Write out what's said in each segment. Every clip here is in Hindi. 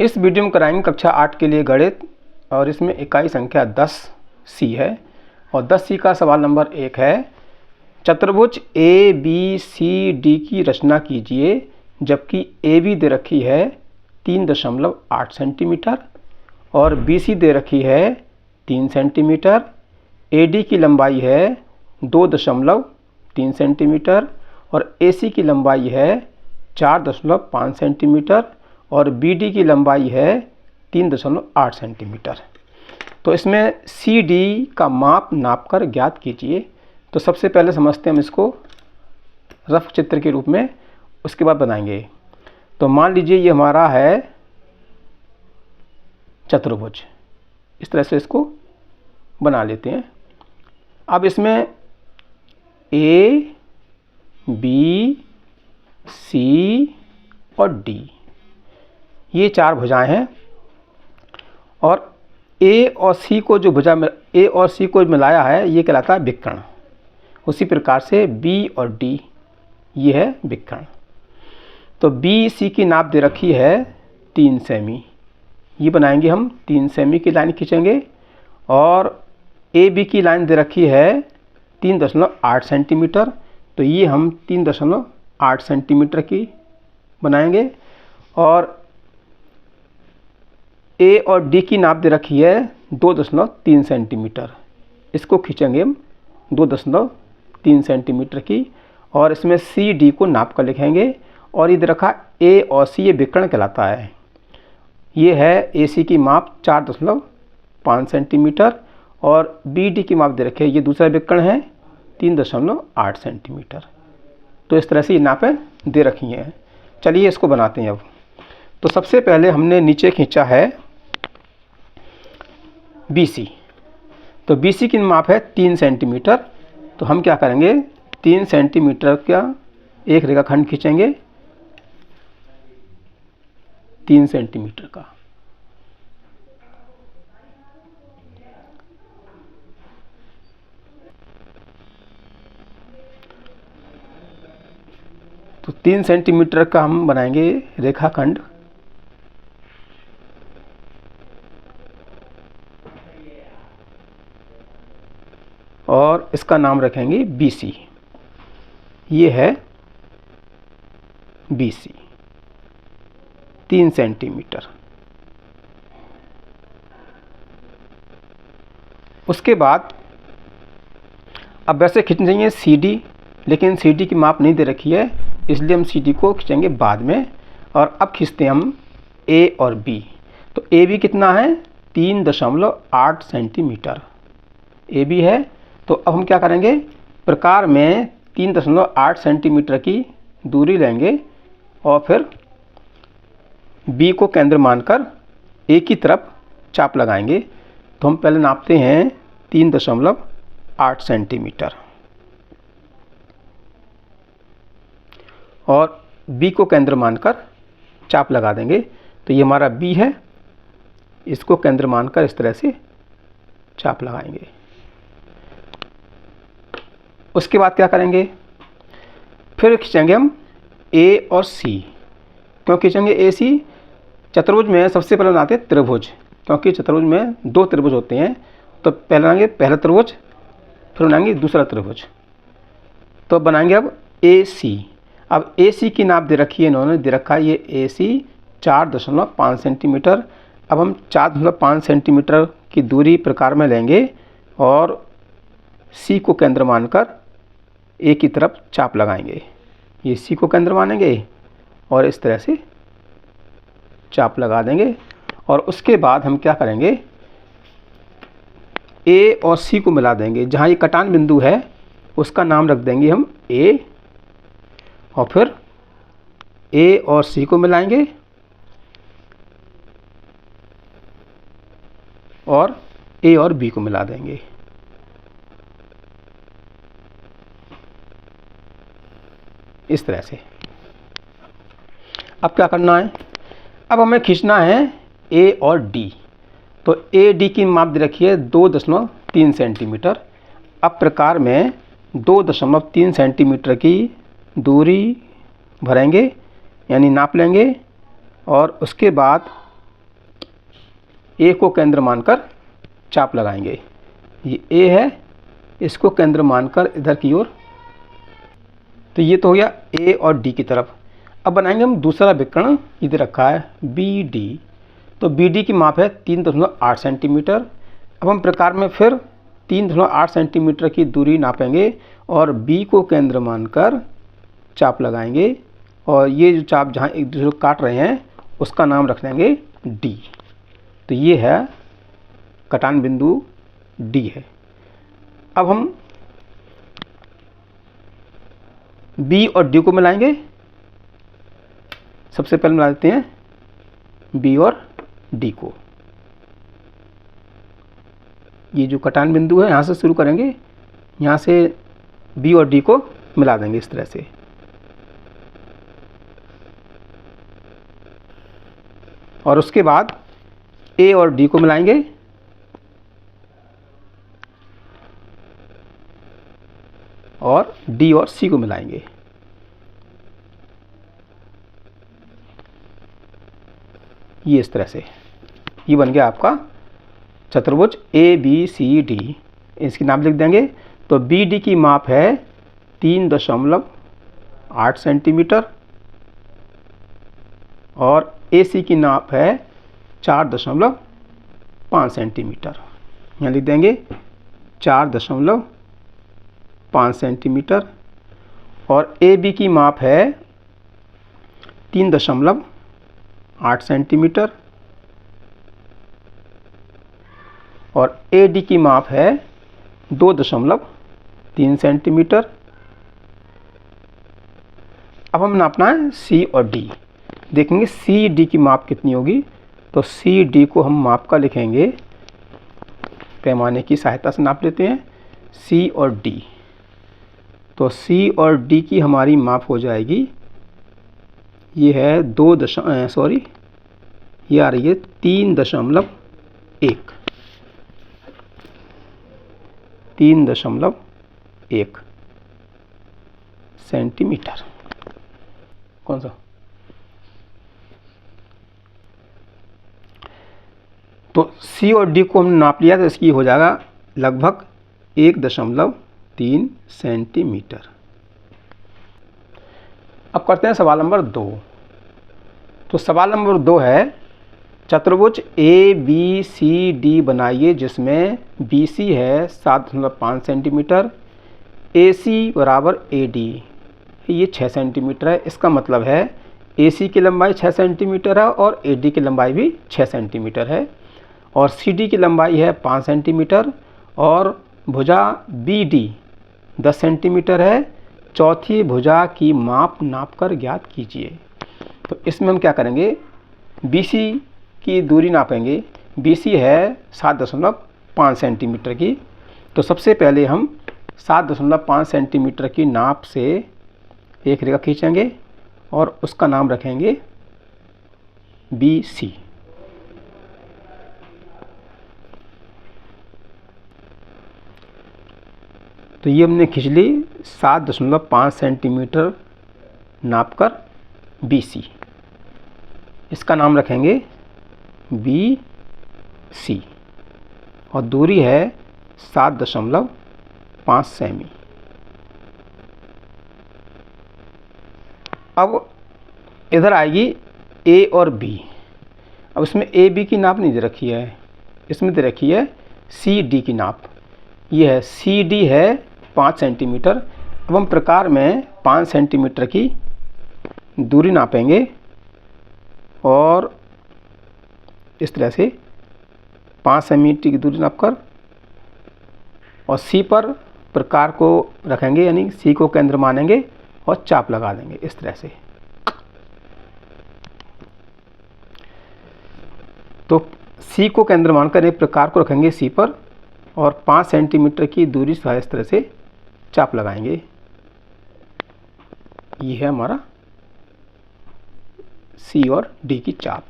इस वीडियो में कराएंगे कक्षा 8 के लिए गणित और इसमें इकाई संख्या 10C है और 10C का सवाल नंबर 1 है। चतुर्भुज ABCD की रचना कीजिए जबकि AB दे रखी है 3.8 सेंटीमीटर और BC दे रखी है 3 सेंटीमीटर। AD की लंबाई है 2.3 सेंटीमीटर और AC की लंबाई है 4.5 सेंटीमीटर और BD की लंबाई है 3.8 सेंटीमीटर। तो इसमें CD का माप नापकर ज्ञात कीजिए। तो सबसे पहले समझते हैं हम इसको रफ चित्र के रूप में, उसके बाद बनाएंगे। तो मान लीजिए ये हमारा है चतुर्भुज, इस तरह से इसको बना लेते हैं। अब इसमें A, B, C और D ये 4 भुजाएं हैं और A और C को जो भुजा में A और C को मिलाया है ये कहलाता है विकर्ण। उसी प्रकार से B और D ये है विकर्ण। तो BC की नाप दे रखी है 3 सेमी, ये बनाएंगे हम 3 सेमी की लाइन खींचेंगे और AB की लाइन दे रखी है 3.8 सेंटीमीटर, तो ये हम 3.8 सेंटीमीटर की बनाएंगे। और A और D की नाप दे रखी है 2.3 सेंटीमीटर, इसको खींचेंगे हम 2.3 सेंटीमीटर की और इसमें CD को नाप कर लिखेंगे। और ये दे रखा A और C ये विकर्ण कहलाता है। ये है AC की माप 4.5 सेंटीमीटर और BD की माप दे रखी है, ये दूसरा विकर्ण है 3.8 सेंटीमीटर। तो इस तरह से ये नापें दे रखी हैं। चलिए इसको बनाते हैं अब। तो सबसे पहले हमने नीचे खींचा है BC, तो BC की माप है 3 सेंटीमीटर। तो हम क्या करेंगे, 3 सेंटीमीटर का एक रेखाखंड खींचेंगे 3 सेंटीमीटर का। तो 3 सेंटीमीटर का हम बनाएंगे रेखाखंड और इसका नाम रखेंगे BC। ये है BC 3 सेंटीमीटर। उसके बाद अब वैसे खींचना चाहिए CD, लेकिन CD की माप नहीं दे रखी है, इसलिए हम CD को खींचेंगे बाद में। और अब खींचते हैं हम A और B। तो AB कितना है 3.8 सेंटीमीटर AB है। तो अब हम क्या करेंगे, प्रकार में 3.8 सेंटीमीटर की दूरी लेंगे और फिर B को केंद्र मानकर A की तरफ चाप लगाएंगे। तो हम पहले नापते हैं 3.8 सेंटीमीटर और B को केंद्र मानकर चाप लगा देंगे। तो ये हमारा B है, इसको केंद्र मानकर इस तरह से चाप लगाएंगे। उसके बाद क्या करेंगे, फिर खींचेंगे हम A और C। क्यों खींचेंगे AC, चतुर्भुज में सबसे पहले बनाते हैं त्रिभुज, क्योंकि चतुर्भुज में 2 त्रिभुज होते हैं। तो पहले बनाएंगे पहला त्रिभुज, फिर बनाएंगे दूसरा त्रिभुज। तो बनाएंगे अब AC। अब AC की नाप दे रखी है, इन्होंने दे रखा है ये AC 4.5 सेंटीमीटर। अब हम 4.5 सेंटीमीटर की दूरी प्रकार में लेंगे और C को केंद्र मानकर A की तरफ चाप लगाएंगे। ये C को केंद्र मानेंगे और इस तरह से चाप लगा देंगे। और उसके बाद हम क्या करेंगे, A और C को मिला देंगे। जहाँ ये कटान बिंदु है उसका नाम रख देंगे हम A और फिर A और C को मिलाएंगे और A और B को मिला देंगे। इस तरह से। अब क्या करना है, अब हमें खींचना है A और D। तो AD की माप दे रखी है 2.3 सेंटीमीटर। अब प्रकार में 2.3 सेंटीमीटर की दूरी भरेंगे, यानी नाप लेंगे और उसके बाद ए को केंद्र मानकर चाप लगाएंगे। ये ए है, इसको केंद्र मानकर इधर की ओर, तो ये तो हो गया ए और डी की तरफ। अब बनाएंगे हम दूसरा विकर्ण, इधर रखा है बी डी। तो बी डी की माप है 3.8 सेंटीमीटर। अब हम प्रकार में फिर 3.8 सेंटीमीटर की दूरी नापेंगे और बी को केंद्र मानकर चाप लगाएंगे, और ये जो चाप जहाँ एक दूसरे को काट रहे हैं उसका नाम रख देंगे डी। तो ये है कटान बिंदु डी है। अब हम बी और डी को मिलाएंगे। सबसे पहले मिला देते हैं बी और डी को। ये जो कटान बिंदु है यहाँ से शुरू करेंगे, यहाँ से बी और डी को मिला देंगे इस तरह से। और उसके बाद ए और डी को मिलाएंगे, और डी और सी को मिलाएंगे। ये इस तरह से ये बन गया आपका चतुर्भुज ए बी सी डी। इसकी नाम लिख देंगे। तो बी डी की माप है 3.8 सेंटीमीटर और ए सी की नाप है 4.5 सेंटीमीटर। यहाँ लिख देंगे 4.5 सेंटीमीटर। और ए बी की माप है 3.8 सेंटीमीटर और ए डी की माप है 2.3 सेंटीमीटर। अब हम नापना है सी और डी। देखेंगे सी डी की माप कितनी होगी। तो सी डी को हम माप का लिखेंगे, पैमाने की सहायता से नाप लेते हैं सी और डी। तो सी और डी की हमारी माप हो जाएगी, ये है 3.1 3.1 सेंटीमीटर। कौन सा? तो सी और डी को हम नाप लिया, तो इसकी हो जाएगा लगभग 1.3 सेंटीमीटर। अब करते हैं सवाल नंबर 2। तो सवाल नंबर 2 है चतुर्भुज ए बी सी डी बनाइए जिसमें बी सी है 7.5 सेंटीमीटर, ए सी बराबर ए डी ये 6 सेंटीमीटर है। इसका मतलब है ए सी की लंबाई 6 सेंटीमीटर है और ए डी की लंबाई भी 6 सेंटीमीटर है, और सी डी की लंबाई है 5 सेंटीमीटर और भुजा बी डी 10 सेंटीमीटर है। चौथी भुजा की माप नापकर ज्ञात कीजिए। तो इसमें हम क्या करेंगे, बी सी की दूरी नापेंगे। बी सी है 7.5 सेंटीमीटर की। तो सबसे पहले हम 7.5 सेंटीमीटर की नाप से एक रेखा खींचेंगे और उसका नाम रखेंगे बी सी। तो ये हमने खींच ली 7.5 सेंटीमीटर नापकर बी सी। इसका नाम रखेंगे बी सी और दूरी है 7.5 सेमी। अब इधर आएगी ए और बी। अब इसमें ए बी की नाप नहीं दे रखी है, इसमें दे रखी है सी डी की नाप। ये है सी डी है 5 सेंटीमीटर। अब हम प्रकार में 5 सेंटीमीटर की दूरी नापेंगे और इस तरह से 5 सेंटीमीटर की दूरी नापकर और सी पर प्रकार को रखेंगे, यानी सी को केंद्र मानेंगे और चाप लगा देंगे इस तरह से। तो सी को केंद्र मानकर एक प्रकार को रखेंगे सी पर और 5 सेंटीमीटर की दूरी से इस तरह से चाप लगाएंगे। ये है हमारा सी और डी की चाप।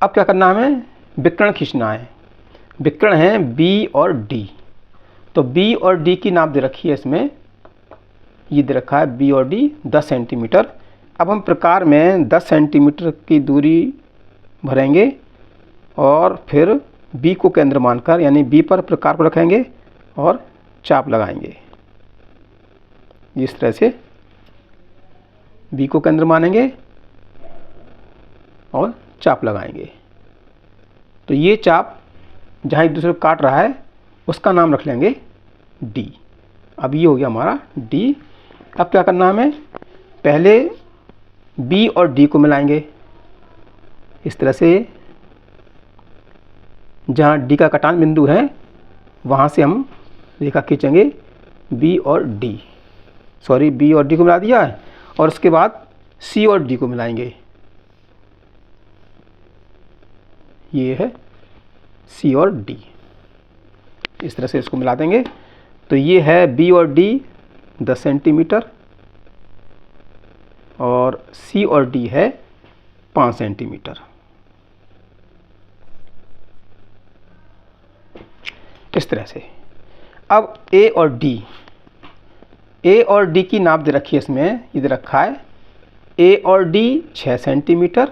अब क्या करना है, हमें विकर्ण खींचना है। विकर्ण है बी और डी। तो बी और डी की नाप दे रखी है इसमें, ये दे रखा है बी और डी 10 सेंटीमीटर। अब हम प्रकार में 10 सेंटीमीटर की दूरी भरेंगे और फिर बी को केंद्र मानकर यानी बी पर प्रकार को रखेंगे और चाप लगाएंगे। इस तरह से बी को केंद्र मानेंगे और चाप लगाएंगे। तो ये चाप जहाँ एक दूसरे को काट रहा है उसका नाम रख लेंगे डी। अब ये हो गया हमारा डी। अब क्या करना है हमें, पहले बी और डी को मिलाएंगे। इस तरह से जहाँ डी का कटान बिंदु है वहाँ से हम रेखा खींचेंगे बी और डी, बी और डी को मिला दिया है, और उसके बाद सी और डी को मिलाएंगे। ये है सी और डी। इस तरह से इसको मिला देंगे। तो ये है बी और डी 10 सेंटीमीटर और सी और डी है 5 सेंटीमीटर। इस तरह से अब ए और डी की नाप दे रखी है, इसमें ये दे रखा है ए और डी 6 सेंटीमीटर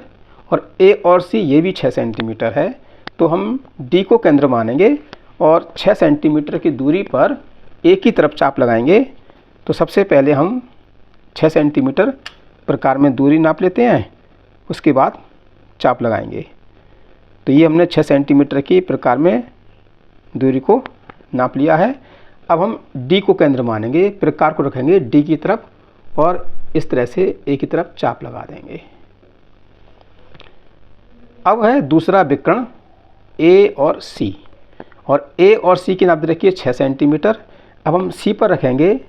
और ए और सी ये भी 6 सेंटीमीटर है। तो हम डी को केंद्र मानेंगे और 6 सेंटीमीटर की दूरी पर ए की तरफ चाप लगाएंगे। तो सबसे पहले हम 6 सेंटीमीटर प्रकार में दूरी नाप लेते हैं, उसके बाद चाप लगाएंगे। तो ये हमने 6 सेंटीमीटर की प्रकार में दूरी को नाप लिया है। अब हम डी को केंद्र मानेंगे, प्रकार को रखेंगे डी की तरफ और इस तरह से ए की तरफ चाप लगा देंगे। अब है दूसरा विकर्ण ए और सी, और ए और सी की नाप दे रखी है 6 सेंटीमीटर। अब हम सी पर रखेंगे,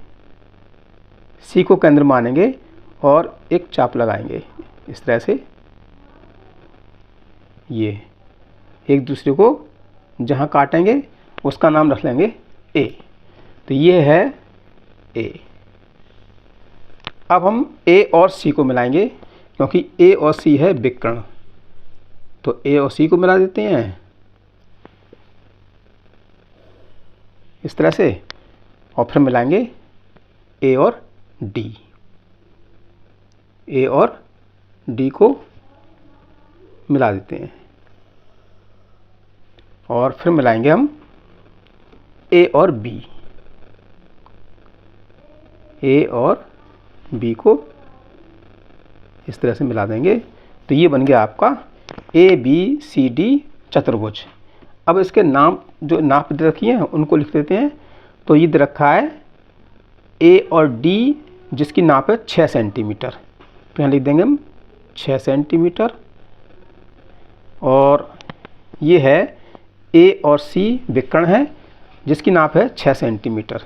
सी को केंद्र मानेंगे और एक चाप लगाएंगे। इस तरह से ये एक दूसरे को जहाँ काटेंगे उसका नाम रख लेंगे ए। तो ये है ए। अब हम ए और सी को मिलाएंगे क्योंकि ए और सी है विकर्ण। तो ए और सी को मिला देते हैं इस तरह से, और फिर मिलाएंगे ए और डी। ए और डी को मिला देते हैं और फिर मिलाएंगे हम ए और बी। ए और बी को इस तरह से मिला देंगे। तो ये बन गया आपका ए बी सी डी चतुर्भुज। अब इसके नाम जो नाप दे रखी है उनको लिख देते हैं। तो ये दे रखा है ए और डी जिसकी नाप है 6 सेंटीमीटर। तो यहाँ लिख देंगे हम 6 सेंटीमीटर। और ये है ए और सी विकर्ण है जिसकी नाप है 6 सेंटीमीटर।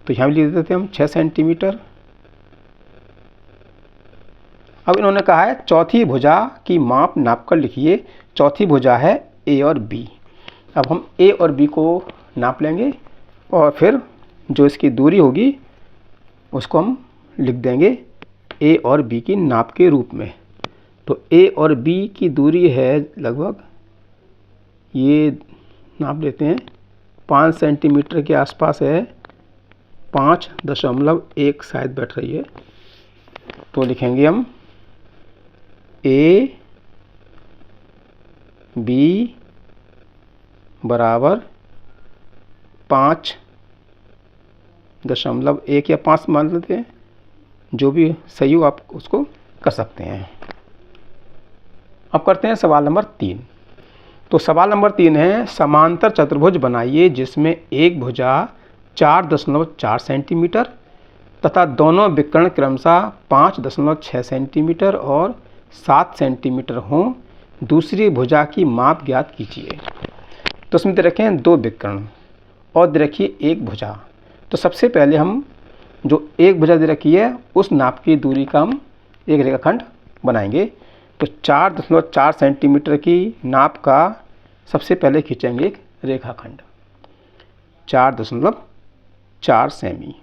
तो यहाँ भी लिख देते हैं हम 6 सेंटीमीटर। अब इन्होंने कहा है चौथी भुजा की माप नाप कर लिखिए। चौथी भुजा है ए और बी। अब हम ए और बी को नाप लेंगे और फिर जो इसकी दूरी होगी उसको हम लिख देंगे ए और बी की नाप के रूप में। तो ए और बी की दूरी है लगभग, ये नाप लेते हैं 5 सेंटीमीटर के आसपास है, 5.1 शायद बैठ रही है। तो लिखेंगे हम ए बी बराबर 5.1 या 5 मान लेते हैं, जो भी सही हो आप उसको कर सकते हैं। अब करते हैं सवाल नंबर 3। तो सवाल नंबर 3 है समांतर चतुर्भुज बनाइए जिसमें एक भुजा 4.4 सेंटीमीटर तथा दोनों विकर्ण क्रमशः 5.6 सेंटीमीटर और 7 सेंटीमीटर हों। दूसरी भुजा की माप ज्ञात कीजिए। तो उसमें दे रखे हैं 2 विकर्ण और दे रखी है एक भुजा। तो सबसे पहले हम जो एक भुजा दे रखी है उस नाप की दूरी का हम एक रेखाखंड बनाएंगे। तो 4.4 सेंटीमीटर की नाप का सबसे पहले खींचेंगे एक रेखाखंड 4.4 सेमी।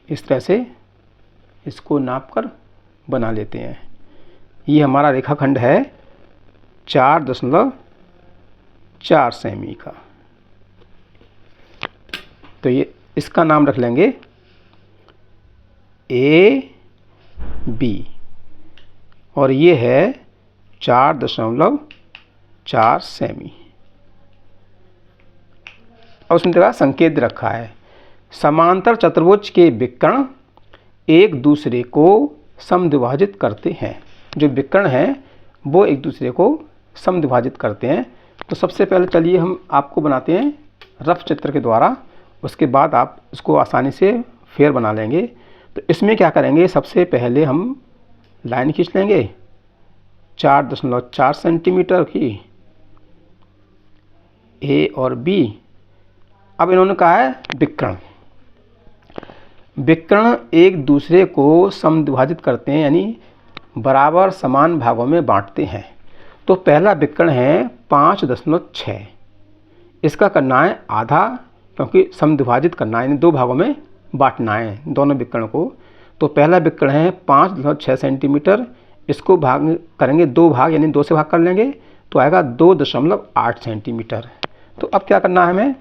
इस तरह से इसको नाप कर बना लेते हैं। ये हमारा रेखाखंड है 4.4 सेमी का। तो ये इसका नाम रख लेंगे ए बी और ये है 4.4 सेमी। अब उसमें देखा संकेत रखा है, समांतर चतुर्भुज के विकर्ण एक दूसरे को समद्विभाजित करते हैं। जो विकर्ण हैं वो एक दूसरे को समद्विभाजित करते हैं। तो सबसे पहले चलिए हम आपको बनाते हैं रफ चित्र के द्वारा, उसके बाद आप इसको आसानी से फेर बना लेंगे। तो इसमें क्या करेंगे, सबसे पहले हम लाइन खींच लेंगे 4.4 सेंटीमीटर की, ए और बी। अब इन्होंने कहा है विकर्ण, विकर्ण एक दूसरे को समद्विभाजित करते हैं, यानी बराबर समान भागों में बांटते हैं। तो पहला विकर्ण है 5.6, इसका करना है आधा, क्योंकि समद्विभाजित करना है यानी दो भागों में बांटना है दोनों विकर्ण को। तो पहला विकर्ण है 5.6 सेंटीमीटर, इसको भाग करेंगे दो भाग, यानी 2 से भाग कर लेंगे तो आएगा 2.8 सेंटीमीटर। तो अब क्या करना है हमें,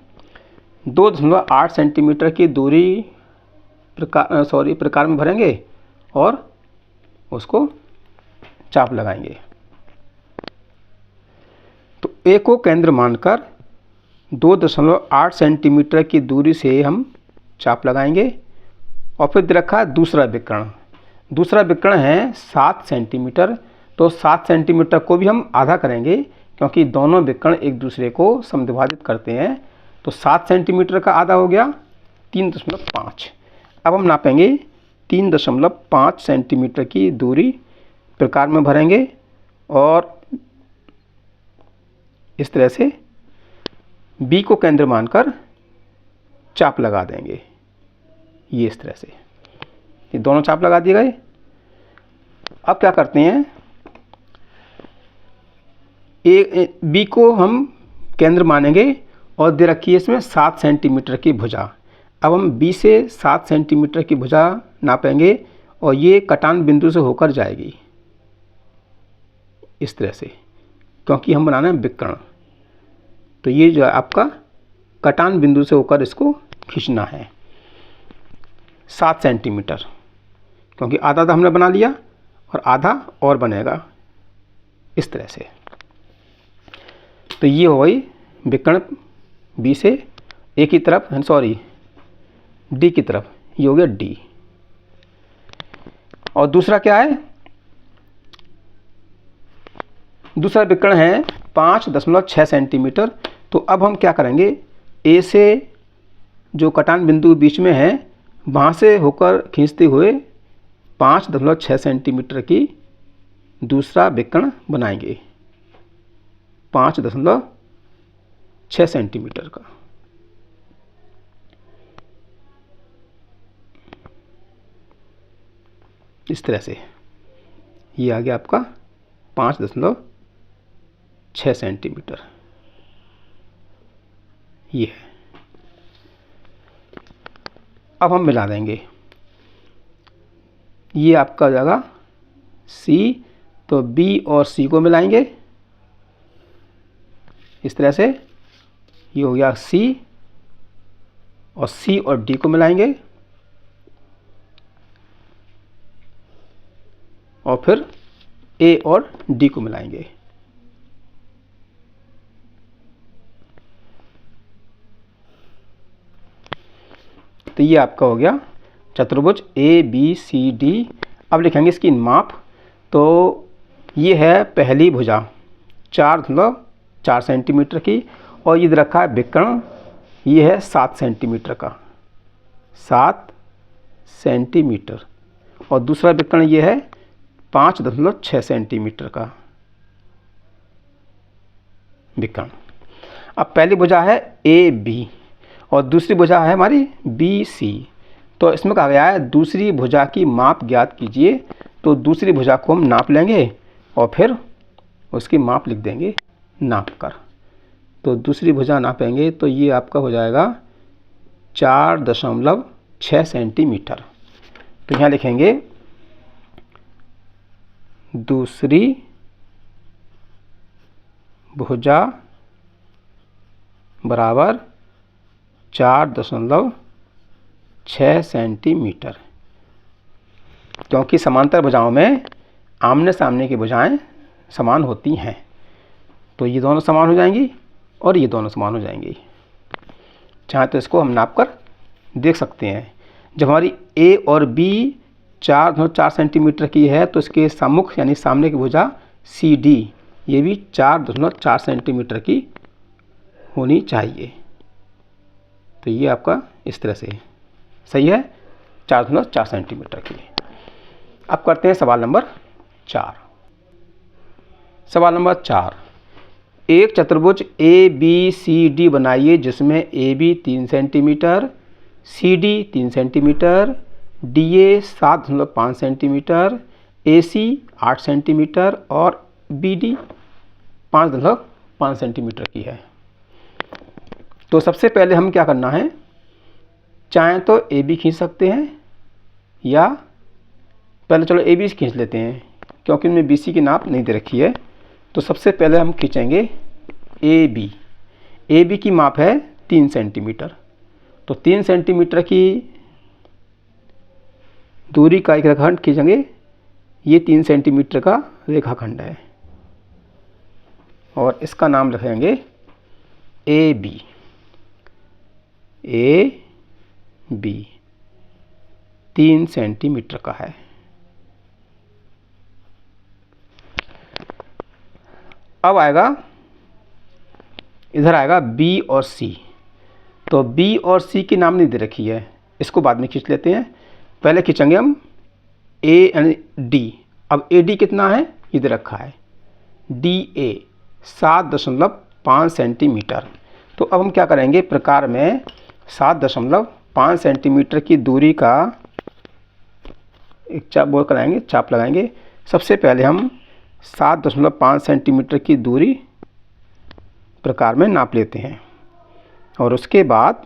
2.8 सेंटीमीटर की दूरी प्रकार में भरेंगे और उसको चाप लगाएंगे। तो ए को केंद्र मानकर 2.8 सेंटीमीटर की दूरी से हम चाप लगाएंगे। और फिर दे रखा है दूसरा विकर्ण, दूसरा विकर्ण है 7 सेंटीमीटर। तो 7 सेंटीमीटर को भी हम आधा करेंगे, क्योंकि दोनों विकर्ण एक दूसरे को समद्विभाजित करते हैं। तो 7 सेंटीमीटर का आधा हो गया 3.5। अब हम नापेंगे 3.5 सेंटीमीटर की दूरी प्रकार में भरेंगे और इस तरह से बी को केंद्र मानकर चाप लगा देंगे। ये इस तरह से ये दोनों चाप लगा दिए गए। अब क्या करते हैं, बी को हम केंद्र मानेंगे और दे रखी है इसमें 7 सेंटीमीटर की भुजा। अब हम बी से 7 सेंटीमीटर की भुजा नापेंगे और ये कटान बिंदु से होकर जाएगी इस तरह से, क्योंकि हम बनाना है विकर्ण। तो ये जो है आपका कटान बिंदु से होकर इसको खींचना है 7 सेंटीमीटर, क्योंकि आधा तो हमने बना लिया और आधा और बनेगा इस तरह से। तो ये हो गई विकर्ण बी से ए की तरफ, डी की तरफ, ये हो गया डी। और दूसरा क्या है, दूसरा विकर्ण है 5.6 सेंटीमीटर। तो अब हम क्या करेंगे, ए से जो कटान बिंदु बीच में है वहाँ से होकर खींचते हुए 5.6 सेंटीमीटर की दूसरा विकर्ण बनाएंगे, 5.6 सेंटीमीटर का। इस तरह से ये आ गया आपका 5.6 सेंटीमीटर। ये है। अब हम मिला देंगे, ये आपका हो जाएगा सी, तो बी और सी को मिलाएंगे इस तरह से, ये हो गया सी, और सी और डी को मिलाएंगे और फिर ए और डी को मिलाएंगे। तो ये आपका हो गया चतुर्भुज ए बी सी डी। अब लिखेंगे इसकी माप। तो ये है पहली भुजा 4 सेंटीमीटर की, और ये रखा है विकर्ण, ये है 7 सेंटीमीटर का, 7 सेंटीमीटर। और दूसरा विकर्ण ये है 5.6 सेंटीमीटर का विकर्ण। अब पहली भुजा है ए बी और दूसरी भुजा है हमारी बी सी। तो इसमें कहा गया है दूसरी भुजा की माप ज्ञात कीजिए। तो दूसरी भुजा को हम नाप लेंगे और फिर उसकी माप लिख देंगे नाप कर। तो दूसरी भुजा नापेंगे तो ये आपका हो जाएगा 4.6 सेंटीमीटर। तो यहाँ लिखेंगे दूसरी भुजा बराबर 4.6 सेंटीमीटर, क्योंकि समांतर भुजाओं में आमने सामने की भुजाएं समान होती हैं। तो ये दोनों समान हो जाएंगी और ये दोनों समान हो जाएंगी। चाहे तो इसको हम नाप कर देख सकते हैं। जब हमारी ए और बी 4.4 सेंटीमीटर की है तो इसके सम्मुख यानी सामने की भुजा सी डी ये भी 4.4 सेंटीमीटर की होनी चाहिए। तो ये आपका इस तरह से सही है, 4.4 सेंटीमीटर की। अब करते हैं सवाल नंबर 4। सवाल नंबर 4, एक चतुर्भुज ए बी सी डी बनाइए जिसमें A B 3 centimetre, C D 3 centimetre, D A 7.5 centimetre, A C 8 centimetre और बी डी 5.5 सेंटीमीटर की है। तो सबसे पहले हम क्या करना है, चाहें तो ए बी खींच सकते हैं या पहले चलो ए बी खींच लेते हैं क्योंकि इनमें बी सी की नाप नहीं दे रखी है। तो सबसे पहले हम खींचेंगे ए बी। ए बी की माप है 3 सेंटीमीटर। तो 3 सेंटीमीटर की दूरी का एक रेखाखंड खींचेंगे। ये 3 सेंटीमीटर का रेखाखंड है और इसका नाम रखेंगे A B. A B 3 centimetre का है। अब आएगा, इधर आएगा बी और सी। तो बी और सी की नाम नहीं दे रखी है, इसको बाद में खींच लेते हैं। पहले खींचेंगे हम ए यानी डी। अब ए डी कितना है, इधर रखा है डी ए 7.5 सेंटीमीटर। तो अब हम क्या करेंगे, प्रकार में 7.5 सेंटीमीटर की दूरी का एक चाप लगाएंगे। सबसे पहले हम 7.5 सेंटीमीटर की दूरी प्रकार में नाप लेते हैं और उसके बाद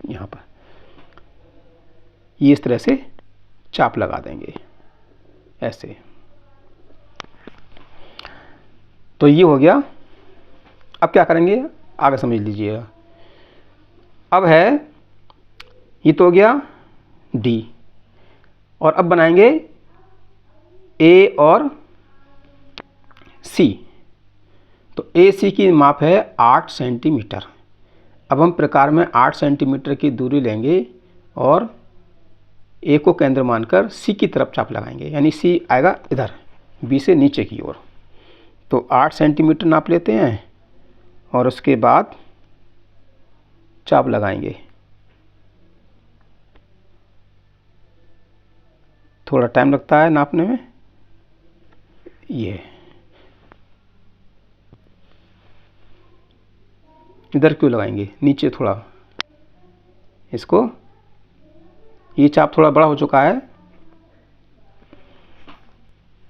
यहाँ पर ये इस तरह से चाप लगा देंगे ऐसे। तो ये हो गया। अब क्या करेंगे, आगे समझ लीजिएगा। अब है, ये तो हो गया डी और अब बनाएंगे ए और सी। तो ए सी की माप है 8 सेंटीमीटर। अब हम प्रकार में 8 सेंटीमीटर की दूरी लेंगे और ए को केंद्र मानकर सी की तरफ चाप लगाएंगे, यानी सी आएगा इधर बी से नीचे की ओर। तो 8 सेंटीमीटर नाप लेते हैं और उसके बाद चाप लगाएंगे। थोड़ा टाइम लगता है नापने में। ये इधर क्यों लगाएंगे, नीचे थोड़ा इसको। ये चाप थोड़ा बड़ा हो चुका है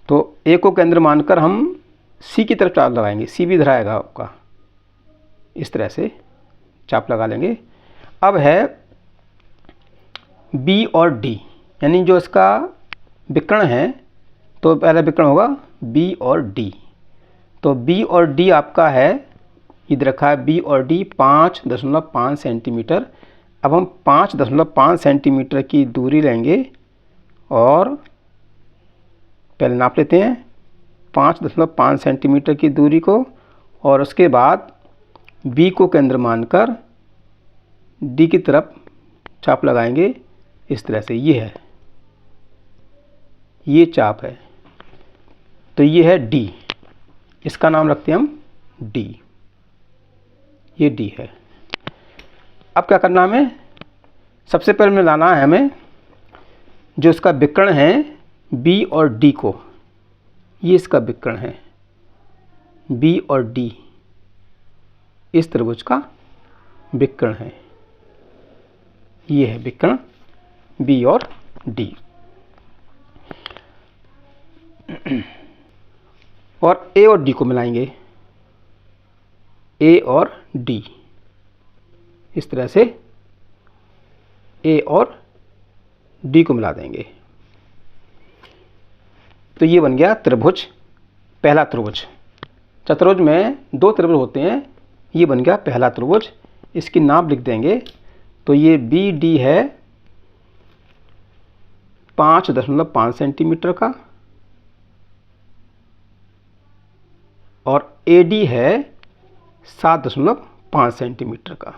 तो ए को केंद्र मानकर हम सी की तरफ चाप लगाएंगे। सी भी इधर आएगा आपका, इस तरह से चाप लगा लेंगे। अब है बी और डी, यानी जो इसका विकर्ण है। तो पहला विकर्ण होगा बी और डी। तो बी और डी आपका है, इधर रखा है बी और डी 5.5 सेंटीमीटर। अब हम 5.5 सेंटीमीटर की दूरी लेंगे और पहले नाप लेते हैं 5.5 सेंटीमीटर की दूरी को और उसके बाद बी को केंद्र मानकर डी की तरफ चाप लगाएंगे इस तरह से। ये है, ये चाप है। तो ये है डी, इसका नाम रखते हैं हम डी। ये डी है। अब क्या करना हमें, सबसे पहले में लाना है हमें जो इसका विकर्ण है बी और डी को। ये इसका विकर्ण है बी और डी, इस त्रिभुज का विकर्ण है। ये है विकर्ण बी और डी। और ए और डी को मिलाएंगे, ए और डी, इस तरह से ए और डी को मिला देंगे। तो ये बन गया त्रिभुज, पहला त्रिभुज। चतुर्भुज में 2 त्रिभुज होते हैं, ये बन गया पहला त्रिभुज। इसकी नाप लिख देंगे। तो ये बी डी है 5.5 सेंटीमीटर का और AD है 7.5 सेंटीमीटर का।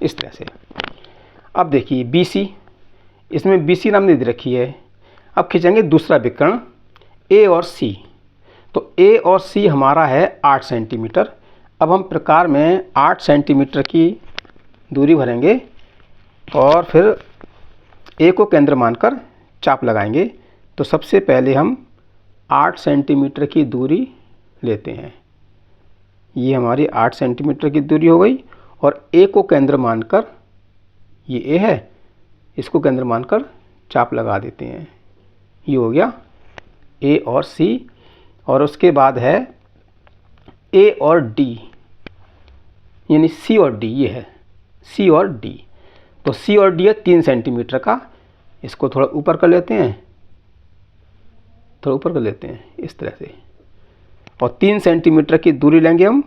इस तरह से। अब देखिए BC, इसमें BC नाम दे रखी है। अब खींचेंगे दूसरा विकर्ण A और C। तो A और C हमारा है 8 सेंटीमीटर। अब हम प्रकार में 8 सेंटीमीटर की दूरी भरेंगे और फिर A को केंद्र मानकर चाप लगाएंगे। तो सबसे पहले हम 8 सेंटीमीटर की दूरी लेते हैं। ये हमारी 8 सेंटीमीटर की दूरी हो गई और A को केंद्र मानकर, ये A है, इसको केंद्र मानकर चाप लगा देते हैं। ये हो गया A और C। और उसके बाद है A और D, यानी C और D। ये है C और D। तो C और D है 3 सेंटीमीटर का। इसको थोड़ा ऊपर कर लेते हैं, थोड़ा ऊपर कर लेते हैं इस तरह से। और 3 सेंटीमीटर की दूरी लेंगे हम।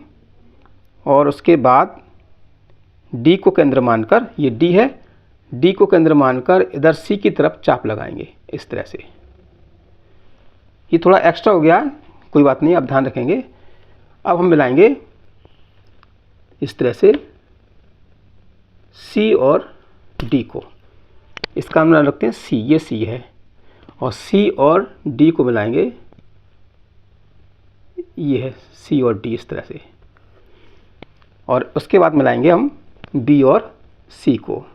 और उसके बाद D को केंद्र मानकर, ये D है, D को केंद्र मानकर इधर C की तरफ चाप लगाएंगे इस तरह से। ये थोड़ा एक्स्ट्रा हो गया, कोई बात नहीं, आप ध्यान रखेंगे। अब हम मिलाएंगे इस तरह से C और D को। इसका हम नाम रखते हैं C, ये C है। और C और D को मिलाएंगे, ये है C और D, इस तरह से। और उसके बाद मिलाएंगे हम B और C को,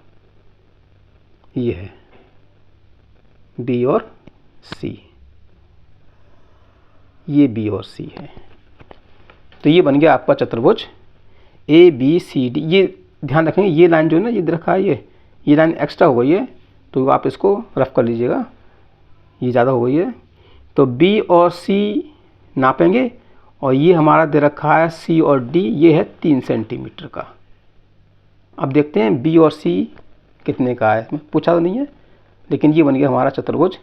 ये है B और C, ये B और C है। तो ये बन गया आपका चतुर्भुज ABCD। ये ध्यान रखेंगे, ये लाइन जो है ना, ये रखा है, ये लाइन एक्स्ट्रा हो गई है, तो आप इसको रफ कर लीजिएगा, ये ज़्यादा हो गई है। तो B और C नापेंगे और ये हमारा दे रखा है C और D, ये है 3 सेंटीमीटर का। अब देखते हैं B और C कितने का है, इसमें पूछा तो नहीं है, लेकिन ये बन गया हमारा चतुर्भुज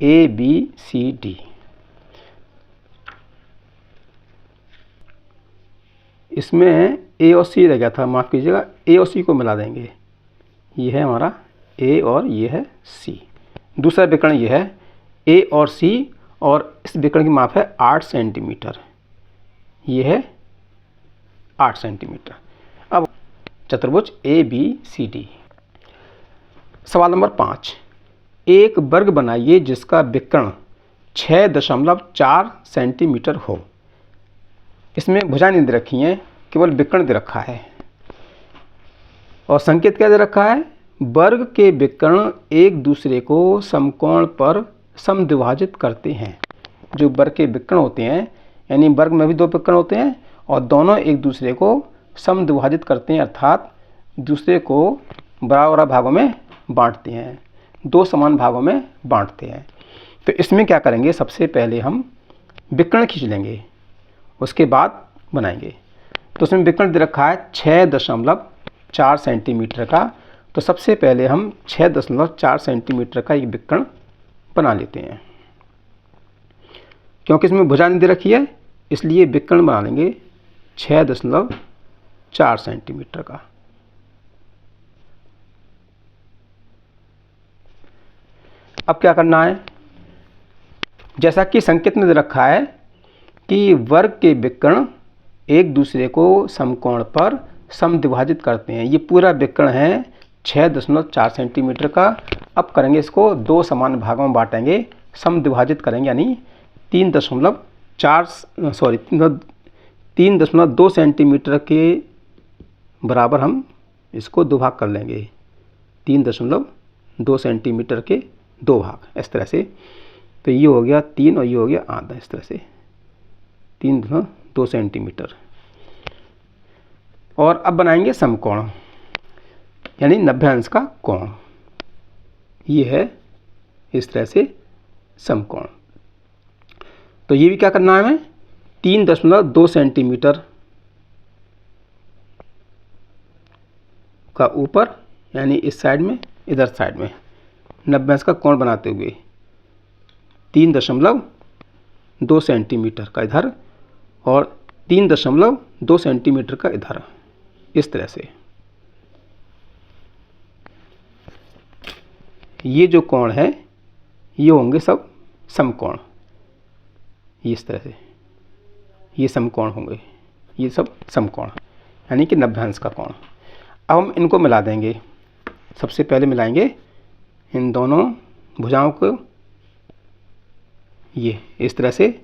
ABCD। इसमें A और C रह गया था, माफ़ कीजिएगा, A और C को मिला देंगे। ये है हमारा A और ये है C। दूसरा विकर्ण ये है A और C, और इस विकर्ण की माप है 8 सेंटीमीटर। ये है 8 सेंटीमीटर। अब चतुर्भुज ABCD। सवाल नंबर 5, एक वर्ग बनाइए जिसका विकर्ण 6.4 सेंटीमीटर हो। इसमें भुजाएं नहीं दे रखी हैं, केवल विकर्ण दे रखा है। और संकेत क्या दे रखा है? वर्ग के विकर्ण एक दूसरे को समकोण पर समद्विभाजित करते हैं। जो वर्ग के विकर्ण होते हैं, यानी वर्ग में भी 2 विकर्ण होते हैं और दोनों एक दूसरे को समद्विभाजित करते हैं, अर्थात दूसरे को बराबर भागों में बांटते हैं, 2 समान भागों में बांटते हैं। तो इसमें क्या करेंगे, सबसे पहले हम विकर्ण खींच लेंगे, उसके बाद बनाएंगे। तो उसमें विकर्ण दे रखा है 6.4 सेंटीमीटर का। तो सबसे पहले हम 6.4 सेंटीमीटर का एक विकर्ण बना लेते हैं। क्योंकि इसमें भुजा नहीं दे रखी है, इसलिए विकर्ण बना लेंगे 6.4 सेंटीमीटर का। अब क्या करना है, जैसा कि संकेत में दे रखा है कि वर्ग के विकर्ण एक दूसरे को समकोण पर समद्विभाजित करते हैं। ये पूरा विकर्ण है 6.4 सेंटीमीटर का। अब करेंगे इसको 2 समान भागों में बांटेंगे, समद्विभाजित करेंगे, यानी 3.2 सेंटीमीटर के बराबर हम इसको 2 भाग कर लेंगे। 3.2 सेंटीमीटर के 2 भाग, इस तरह से। तो ये हो गया 3 और ये हो गया आधा, इस तरह से 3.2 सेंटीमीटर। और अब बनाएंगे समकोण, यानी 90 अंश का कोण। ये है इस तरह से समकोण। तो ये भी क्या करना है हमें, 3.2 सेंटीमीटर का ऊपर, यानी इस साइड में, इधर साइड में 90 अंश का कोण बनाते हुए 3.2 सेंटीमीटर का इधर और 3.2 सेंटीमीटर का इधर, इस तरह से। ये जो कोण है ये होंगे सब समकोण, ये इस तरह से ये समकोण होंगे, ये सब समकोण यानी कि 90 अंश का कोण। अब हम इनको मिला देंगे। सबसे पहले मिलाएंगे इन दोनों भुजाओं को, ये इस तरह से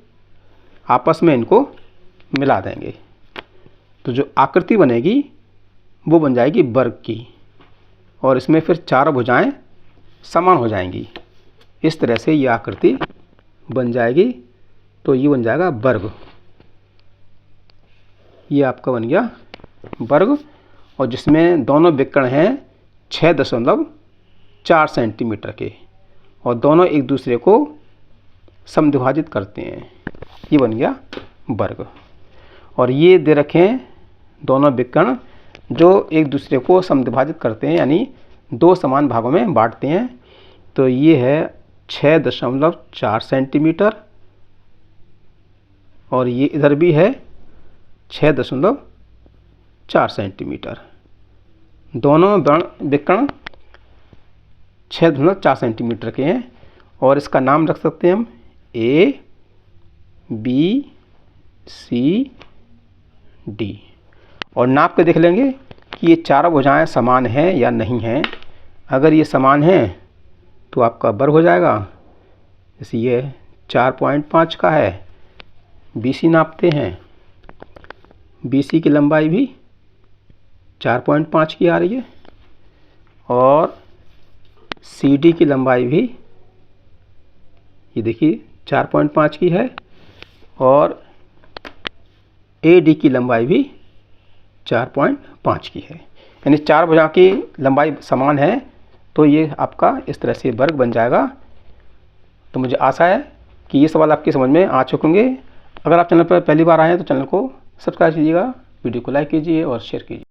आपस में इनको मिला देंगे, तो जो आकृति बनेगी वो बन जाएगी वर्ग की, और इसमें फिर चारों भुजाएं समान हो जाएंगी। इस तरह से ये आकृति बन जाएगी, तो ये बन जाएगा वर्ग। ये आपका बन गया वर्ग, और जिसमें दोनों विकर्ण हैं 6.4 सेंटीमीटर के, और दोनों एक दूसरे को समद्विभाजित करते हैं। ये बन गया वर्ग। और ये दे रखे हैं दोनों विकर्ण जो एक दूसरे को समद्विभाजित करते हैं, यानी 2 समान भागों में बांटते हैं। तो ये है 6.4 सेंटीमीटर, और ये इधर भी है 6.4 सेंटीमीटर। दोनों विकर्ण 6.4 सेंटीमीटर के हैं, और इसका नाम रख सकते हैं हम A, B, C, D। और नाप के देख लेंगे कि ये चारों भुजाएं समान हैं या नहीं हैं। अगर ये समान हैं तो आपका वर्ग हो जाएगा। जैसे ये 4.5 का है, BC नापते हैं, BC की लंबाई भी 4.5 की आ रही है, और CD की लंबाई भी ये देखिए 4.5 की है, और AD की लंबाई भी 4.5 की है। यानी चार भुजाओं की लंबाई समान है, तो ये आपका इस तरह से वर्ग बन जाएगा। तो मुझे आशा है कि ये सवाल आपकी समझ में आ चुके होंगे। अगर आप चैनल पर पहली बार आए हैं तो चैनल को सब्सक्राइब कीजिएगा, वीडियो को लाइक कीजिए और शेयर कीजिए।